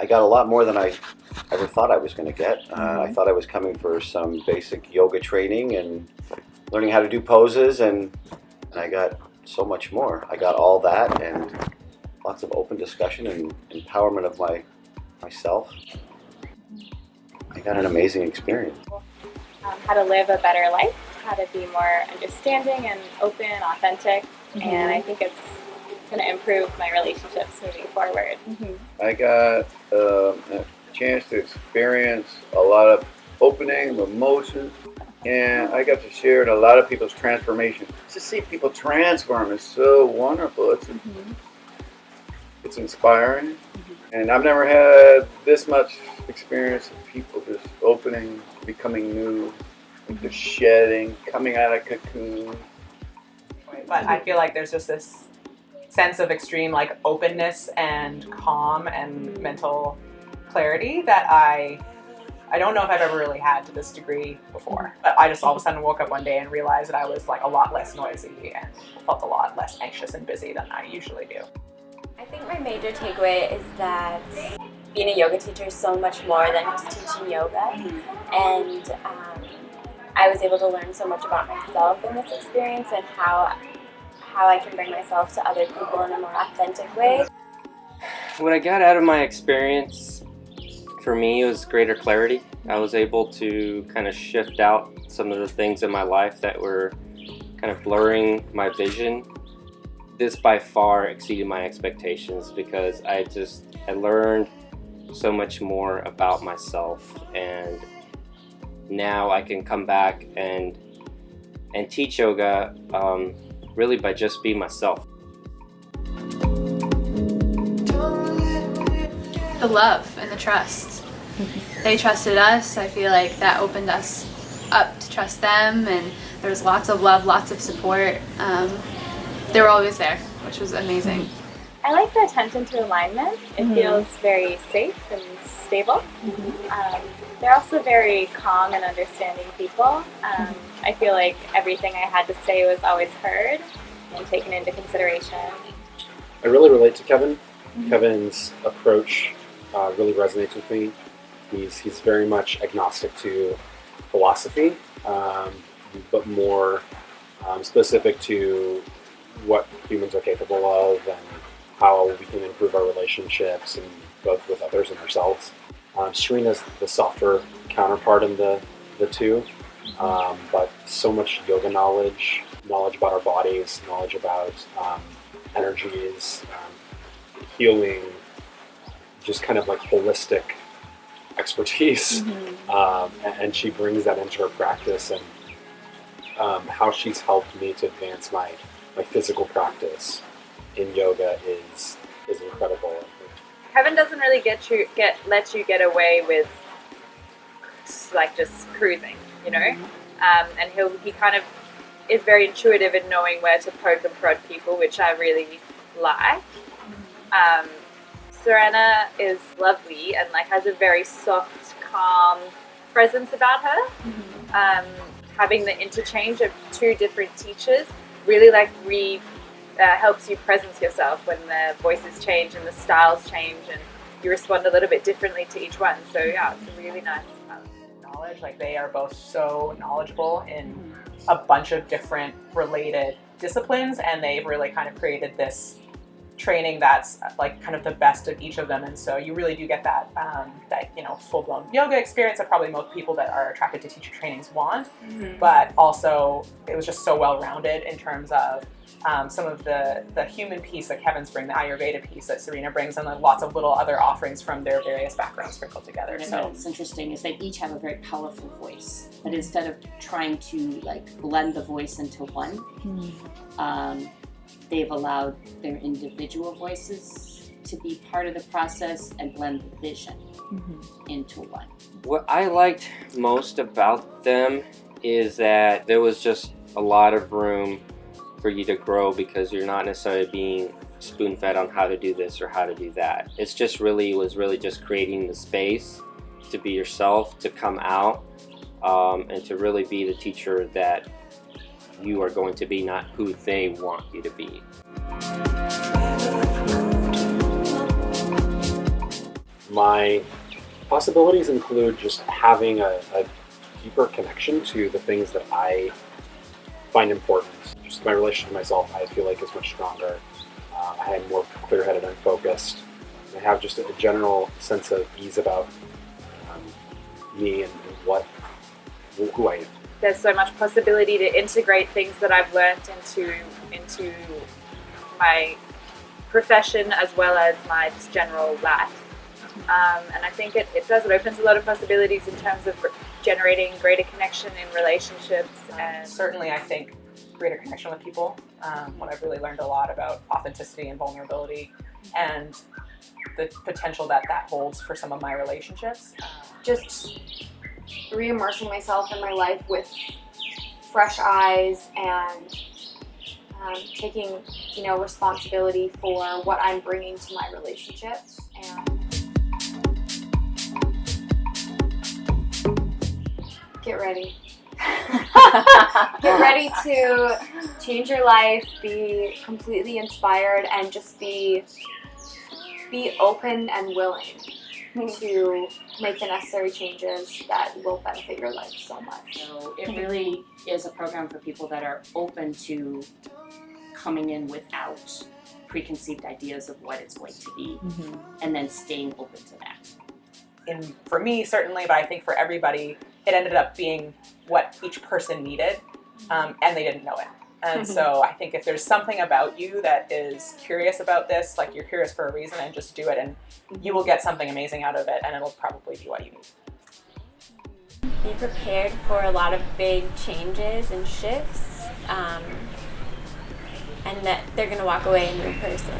I got a lot more than I ever thought I was going to get. I thought I was coming for some basic yoga training and learning how to do poses, and I got so much more. I got all that and lots of open discussion and empowerment of myself. I got an amazing experience. How to live a better life, how to be more understanding and open, authentic, and I think it's going to improve my relationships moving forward. I got a chance to experience a lot of opening of emotions, and I got to share in a lot of people's transformation. To see people transform is so wonderful. It's inspiring, and I've never had this much experience of people just opening, becoming new, just shedding, coming out of cocoon. But I feel like there's just this sense of extreme like openness and calm and mental clarity that I don't know if I've ever really had to this degree before. But I just all of a sudden woke up one day and realized that I was like a lot less noisy and felt a lot less anxious and busy than I usually do. I think my major takeaway is that being a yoga teacher is so much more than just teaching yoga. And I was able to learn so much about myself in this experience and how I can bring myself to other people in a more authentic way. What I got out of my experience, for me, was greater clarity. I was able to kind of shift out some of the things in my life that were kind of blurring my vision. This by far exceeded my expectations because I learned so much more about myself, and now I can come back and teach yoga really by just being myself. The love and the trust. They trusted us. I feel like that opened us up to trust them, and there was lots of love, lots of support. They were always there, which was amazing. I like the attention to alignment. It feels very safe and stable. They're also very calm and understanding people. I feel like everything I had to say was always heard and taken into consideration. I really relate to Kevin. Kevin's approach really resonates with me. He's very much agnostic to philosophy, but more specific to what humans are capable of and how we can improve our relationships, and both with others and ourselves. Serena's the softer counterpart in the two, but so much yoga knowledge about our bodies, knowledge about energies, healing, just kind of like holistic expertise. And she brings that into her practice, and how she's helped me to advance my physical practice in yoga is incredible. Kevin doesn't really let you get away with like just cruising, you know, and he kind of is very intuitive in knowing where to poke and prod people, which I really like. Serena is lovely and like has a very soft, calm presence about her. Having the interchange of two different teachers really like helps you presence yourself when the voices change and the styles change, and you respond a little bit differently to each one. So yeah, it's a really nice knowledge. Like they are both so knowledgeable in a bunch of different related disciplines, and they've really kind of created this training that's like kind of the best of each of them. And so you really do get that full-blown yoga experience that probably most people that are attracted to teacher trainings want. But also it was just so well-rounded in terms of some of the human piece that Kevin's bring, the Ayurveda piece that Serena brings, and then lots of little other offerings from their various backgrounds sprinkled together. And so what's interesting is they each have a very powerful voice, but instead of trying to like blend the voice into one, they've allowed their individual voices to be part of the process and blend the vision into one. What I liked most about them is that there was just a lot of room for you to grow, because you're not necessarily being spoon-fed on how to do this or how to do that. It's just was really just creating the space to be yourself, to come out, and to really be the teacher that you are going to be, not who they want you to be. My possibilities include just having a deeper connection to the things that I find important. Just my relationship to myself, I feel like, is much stronger. I am more clear-headed and focused. I have just a general sense of ease about me and who I am. There's so much possibility to integrate things that I've learned into my profession as well as my just general life. And I think it does. It opens a lot of possibilities in terms of generating greater connection in relationships. And Certainly, I think greater connection with people. What I've really learned a lot about authenticity and vulnerability, and the potential that holds for some of my relationships. Just re-immersing myself in my life with fresh eyes and taking, responsibility for what I'm bringing to my relationships. And get ready. Get ready to change your life, be completely inspired, and just be open and willing to make the necessary changes that will benefit your life so much. So it really is a program for people that are open to coming in without preconceived ideas of what it's going to be, and then staying open to that. And for me, certainly, but I think for everybody, it ended up being what each person needed, and they didn't know it. And so I think if there's something about you that is curious about this, like you're curious for a reason, and just do it, and you will get something amazing out of it, and it'll probably be what you need. Be prepared for a lot of big changes and shifts, and that they're going to walk away a new person.